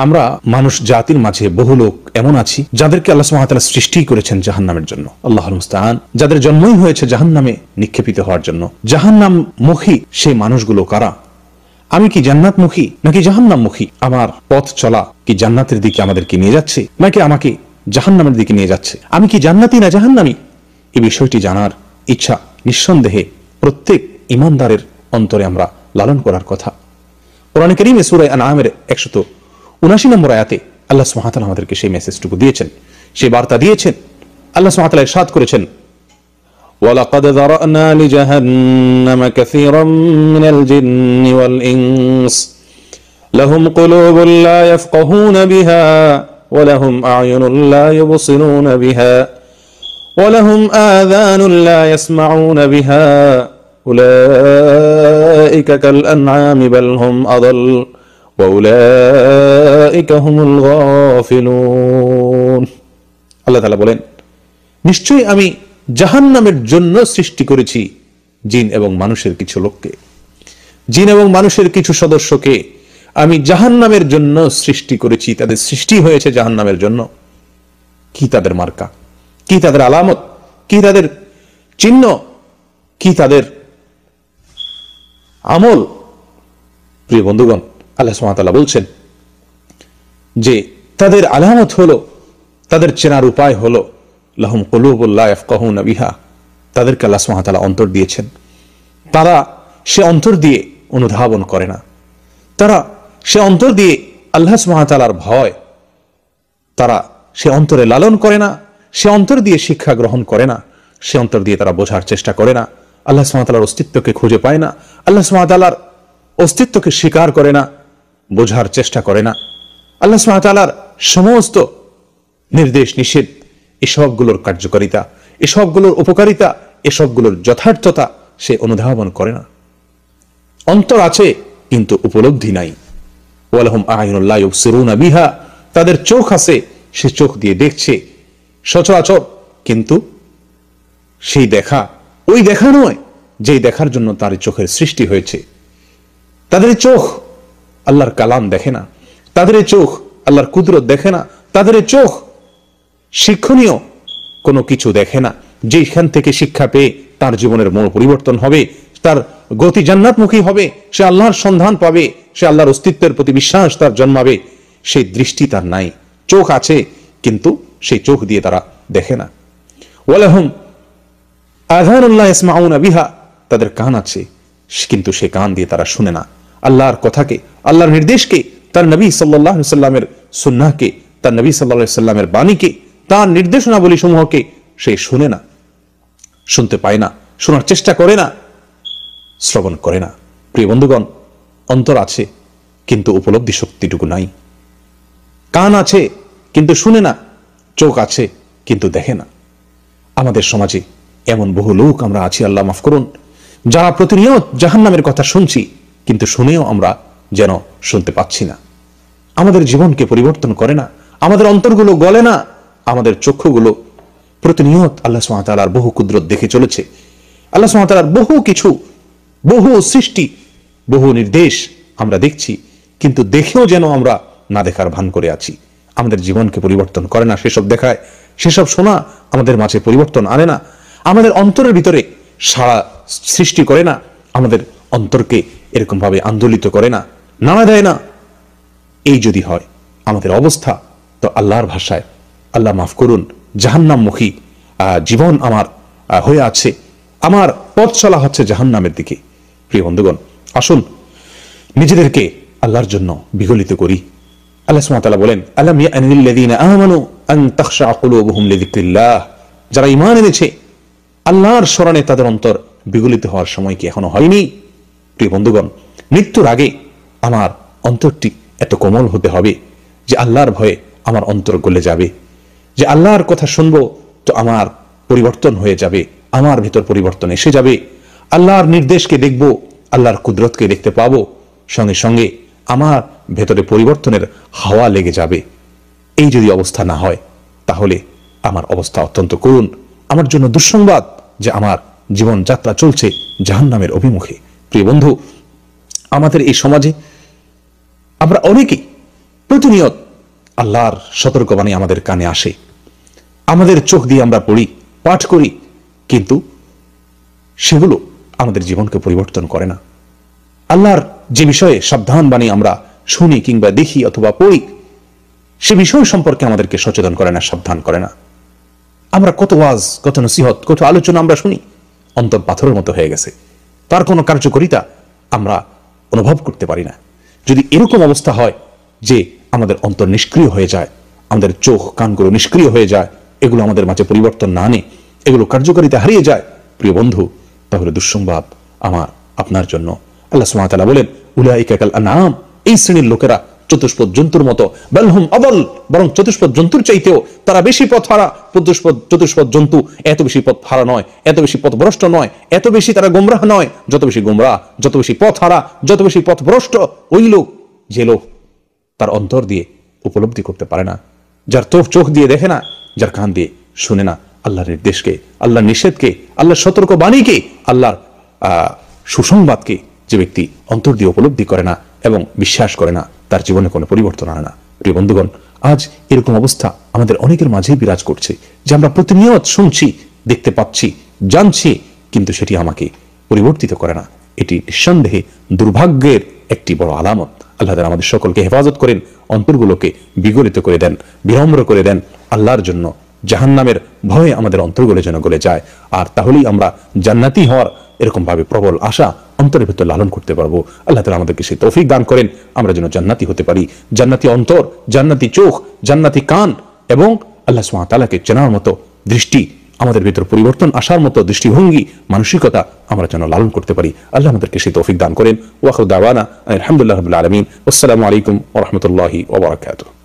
আমরা মানুষ জাতির মাঝে বহু লোক এমন আছি যাদেরকে আল্লাহ সুবহানাহু ওয়া তাআলা সৃষ্টি করেছেন জাহান্নামের জন্য, আল্লাহুল মুস্তাআন, যাদের জন্মই হয়েছে জাহান্নামে নিক্ষেপিত হওয়ার জন্য। জাহান্নামমুখী সেই মানুষগুলো কারা? আমি কি জান্নাতমুখী নাকি জাহান্নামমুখী? আমার পথ চলা কি জান্নাতের দিকে আমাদেরকে নিয়ে যাচ্ছে নাকি আমাকে জাহান্নামের দিকে নিয়ে যাচ্ছে? আমি কি জান্নাতি না জাহান্নামী? এই বিষয়টি জানার ইচ্ছা নিঃসন্দেহে প্রত্যেক ঈমানদারের অন্তরে আমরা লালন করার কথা। কোরআন কারীমে সূরা আনআমের 179 নম্বর আয়াতে আল্লাহ সুবহানাহু ওয়া তাআলা আমাদেরকে সেই মেসেজটুকু দিয়েছেন, সেই বার্তা দিয়েছেন। আল্লাহ সুবহানাহু ওয়া তাআলা ইরশাদ করেছেন, ওয়ালাকাদ যারানা লিজাহান্নামা কাসীরাম মিনাল জিন্নি ওয়াল ইনস লাহুম কুলুবুন লা ইয়াফকাহুনা বিহা ওয়া লাহুম আ'য়ুনুন লা ইউবসিরুনা বিহা ওয়া লাহুম আযানুন লা ইয়াসমাউনা বিহা উলাইকা কাল আনআমি বাল হুম আযাল ওয়া উলাইকা হুমুল গাফিলুন। আল্লাহ তাআলা বলেন, নিশ্চয়ই আমি জাহান্নামের জন্য সৃষ্টি করেছি জিন এবং মানুষের কিছু লোককে, জিন এবং মানুষের কিছু সদস্যকে আমি জাহান্নামের জন্য সৃষ্টি করেছি। তাদের সৃষ্টি হয়েছে জাহান্নামের জন্য। কি তাদের মার্কা, কি তাদের আলামত, কি তাদের চিহ্ন, কি তাদের আমল? প্রিয় বন্ধুগণ, আল্লাহ সুবহানাহু ওয়া তাআলা বলছেন যে তাদের আলামত হলো, তাদের চেনার উপায় হলো লাহুম কুলুবুন লা ইয়াফকাহুনা বিহা, তাদেরকে আল্লাহ সুবহানাহু ওয়া তাআলা অন্তর দিয়েছেন। তারা সে অন্তর দিয়ে অনুধাবন করে না, তারা সে অন্তর দিয়ে আল্লাহ সুবহানাহু ওয়া তাআলার ভয় তারা সে অন্তরে লালন করে না, সে অন্তর দিয়ে শিক্ষা গ্রহণ করে না, সে অন্তর দিয়ে তারা বোঝার চেষ্টা করে না, আল্লাহ সুবহানাহু ওয়া তাআলার অস্তিত্বকে খুঁজে পায় না, আল্লাহ সুবহানাহু ওয়া তাআলার অস্তিত্বকে স্বীকার করে না, বোঝার চেষ্টা করে না। আল্লাহ সুবহানাহু ওয়া তাআলার সমস্ত নির্দেশ নিষেধ, এসবগুলোর কার্যকারিতা, এসবগুলোর উপকারিতা, এসবগুলোর যথার্থতা সে অনুধাবন করে না। অন্তর আছে কিন্তু উপলব্ধি নাই। ওয়ালাহুম আ'য়ুনুন লা ইউবসিরুনা বিহা, তাদের চোখ আছে, সে চোখ দিয়ে দেখছে সচরাচর, কিন্তু সেই দেখা ওই দেখা নয় যেই দেখার জন্য তার চোখের সৃষ্টি হয়েছে। তাদের চোখ আল্লাহর কালাম দেখে না, তাদের চোখ আল্লাহর কুদরত দেখে না, তাদের চোখ শিক্ষণীয় কোনো কিছু দেখে না, যেখান থেকে শিক্ষা পেয়ে তার জীবনের মূল পরিবর্তন হবে, তার গতি জান্নাতমুখী হবে, সে আল্লাহর সন্ধান পাবে, সে আল্লাহর অস্তিত্বের প্রতি বিশ্বাস তার জন্মাবে, সেই দৃষ্টি তার নাই। চোখ আছে কিন্তু সেই চোখ দিয়ে তারা দেখে না। ওয়ালাহুম আযানুন লা ইয়াসমাউনা বিহা, তাদের কান আছে কিন্তু সে কান দিয়ে তারা শুনে না। আল্লাহর কথাকে, আল্লাহর নির্দেশকে, তার নবী সাল্লাল্লাহু আলাইহি সাল্লামের সুন্নাহকে, তার নবী সাল্লাল্লাহু আলাইহি সাল্লামের বাণীকে, তার নির্দেশনাবলী সমূহকে সে শুনে না, শুনতে পায় না, শোনার চেষ্টা করে না, শ্রবণ করে না। প্রিয় বন্ধুগণ, অন্তর আছে কিন্তু উপলব্ধি শক্তিটুকু নাই। কান আছে কিন্তু শুনে না, চোখ আছে কিন্তু দেখে না। আমাদের সমাজে এমন বহু লোক আমরা আছি, আল্লাহ মাফ করুন, যারা প্রতিনিয়ত জাহান্নামের কথা শুনছি কিন্তু শুনেও আমরা যেন শুনতে পাচ্ছি না। আমাদের জীবনকে পরিবর্তন করে না, আমাদের অন্তরগুলো গলে না, আমাদের চক্ষুগুলো প্রতিনিয়ত আল্লাহ সুবহানাহু ওয়া তাআলার বহু কুদরত দেখে চলেছে। আল্লাহ সুবহানাহু ওয়া তাআলার বহু কিছু, বহু সৃষ্টি, বহু নির্দেশ আমরা দেখছি, কিন্তু দেখেও যেন আমরা না দেখার ভান করে আছি। আমাদের জীবনকে পরিবর্তন করে না সেসব দেখায়, সেসব শোনা আমাদের মাঝে পরিবর্তন আনে না, আমাদের অন্তরের ভিতরে সাড়া সৃষ্টি করে না, আমাদের অন্তরকে এরকম ভাবে আন্দোলিত করে না, নাড়া দেয় না। এই যদি হয় আমাদের অবস্থা, তো আল্লাহর ভাষায় আল্লাহ মাফ করুন, জাহান্নামমুখী জীবন আমার হয়ে আছে, আমার পথ চলা হচ্ছে জাহান্নামের দিকে। প্রিয় বন্ধুগণ, আসুন নিজেদেরকে আল্লাহর জন্য বিগলিত করি। আল্লাহ সুবহানাহু ওয়া তাআলা বলেন, আলাম ইয়ানিল লাযীনা আমানু আন তাখশা কুলুবুহুম লিযিকরিল্লাহ, যারা ঈমান এনেছে আল্লাহর স্মরণে তাদের অন্তর বিগলিত হওয়ার সময় কি এখনো হয়নি? প্রিয় বন্ধুগণ, মৃত্যুর আগে আমার অন্তরটি এত কোমল হতে হবে যে আল্লাহর ভয়ে আমার অন্তর গলে যাবে, যে আল্লাহর কথা শুনবো তো আমার পরিবর্তন হয়ে যাবে, আমার ভিতর পরিবর্তন এসে যাবে, আল্লাহর নির্দেশকে দেখব, আল্লাহর কুদরতকে দেখতে পাবো, সঙ্গে সঙ্গে আমার ভেতরে পরিবর্তনের হাওয়া লেগে যাবে। এই যদি অবস্থা না হয় তাহলে আমার অবস্থা অত্যন্ত করুণ, আমার জন্য দুঃসংবাদ যে আমার জীবন যাত্রা চলছে জাহান্নামের অভিমুখে। প্রিয় বন্ধু, আমাদের এই সমাজে আমরা অনেকেই প্রতিনিয়ত আল্লাহর সতর্কবাণী আমাদের কানে আসে, আমাদের চোখ দিয়ে আমরা পড়ি, পাঠ করি, কিন্তু সেগুলো আমাদের জীবনকে পরিবর্তন করে না। আল্লাহর যে বিষয়ে সাবধান বাণী আমরা শুনি কিংবা দেখি অথবা পড়ি, সে বিষয় সম্পর্কে আমাদেরকে সচেতন করে না, সাবধান করে না। আমরা কত ওয়াজ, কত নসিহত, কত আলোচনা আমরা শুনি, অন্তর পাথরের মতো হয়ে গেছে, তার কোনো কার্যকারিতা আমরা অনুভব করতে পারি না। যদি এরকম অবস্থা হয় যে আমাদের অন্তর নিষ্ক্রিয় হয়ে যায়, আমাদের চোখ কানগুলো নিষ্ক্রিয় হয়ে যায়, এগুলো আমাদের মাঝে পরিবর্তন না আনে, এগুলো কার্যকারিতা হারিয়ে যায়, প্রিয় বন্ধু, তাহলে দুঃসংবাদ আমার আপনার জন্য। আল্লাহ সুবহানাহু ওয়া তাআলা বলেন, উলাইকা কাল আনআম, এই শ্রেণীর লোকেরা চতুষ্পদ জন্তুর মতো, বালহুম আদাল, বরং চতুষ্পদ জন্তুর চাইতেও তারা বেশি পথ হারা। চতুষ্পদ জন্তু এত বেশি পথ হারা নয়, এত বেশি পথভ্রষ্ট নয়, এত বেশি তারা গোমরাহ নয়, যত বেশি গোমরাহ, যত বেশি পথ হারা, যত বেশি পথভ্রষ্ট ওই লোক, যে লোক তার অন্তর দিয়ে উপলব্ধি করতে পারে না, যার চোখ দিয়ে দেখে না, যার কান দিয়ে শুনে না আল্লাহর নির্দেশকে, আল্লাহর নিষেধকে, আল্লাহর সতর্ক বাণীকে, আল্লাহর সুসংবাদকে যে ব্যক্তি অন্তর দিয়ে উপলব্ধি করে না এবং বিশ্বাস করে না, তার জীবনে কোনো পরিবর্তন আনে না। প্রিয় বন্ধুগণ, আজ এরকম অবস্থা আমাদের অনেকের মাঝেই বিরাজ করছে যে আমরা প্রতিনিয়ত শুনছি, দেখতে পাচ্ছি, জানছি, কিন্তু সেটি আমাকে পরিবর্তিত করে না। এটি নিঃসন্দেহে দুর্ভাগ্যের একটি বড় আলামত। আল্লাহ তাআলা আমাদের সকলকে হেফাজত করেন, অন্তরগুলোকে বিগলিত করে দেন, বিনম্র করে দেন আল্লাহর জন্য। জাহান্নামের ভয়ে আমাদের অন্তরগুলো যেন গলে যায়, আর তাহলেই আমরা জান্নাতি হওয়ার এরকম ভাবে প্রবল আশা অন্তরের ভিতর লালন করতে পারবো। আল্লাহ তাআলা আমাদেরকে সেই তৌফিক দান করেন, আমরা যেন জান্নাতি হতে পারি। জান্নাতি অন্তর, জান্নাতি চোখ, জান্নাতি কান এবং আল্লাহ সুবহানাহু ওয়া তাআলাকে চেনার মতো দৃষ্টি, আমাদের ভিতর পরিবর্তন আসার মতো দৃষ্টিভঙ্গি, মানসিকতা আমরা যেন লালন করতে পারি। আল্লাহ আমাদেরকে সেই তৌফিক দান করেন। ওয়া আখিরু দাওয়ানা আলহামদুলিল্লাহি রাব্বিল আলামিন। আসসালামু আলাইকুম ওয়া রাহমাতুল্লাহি ওয়া বারাকাতুহু।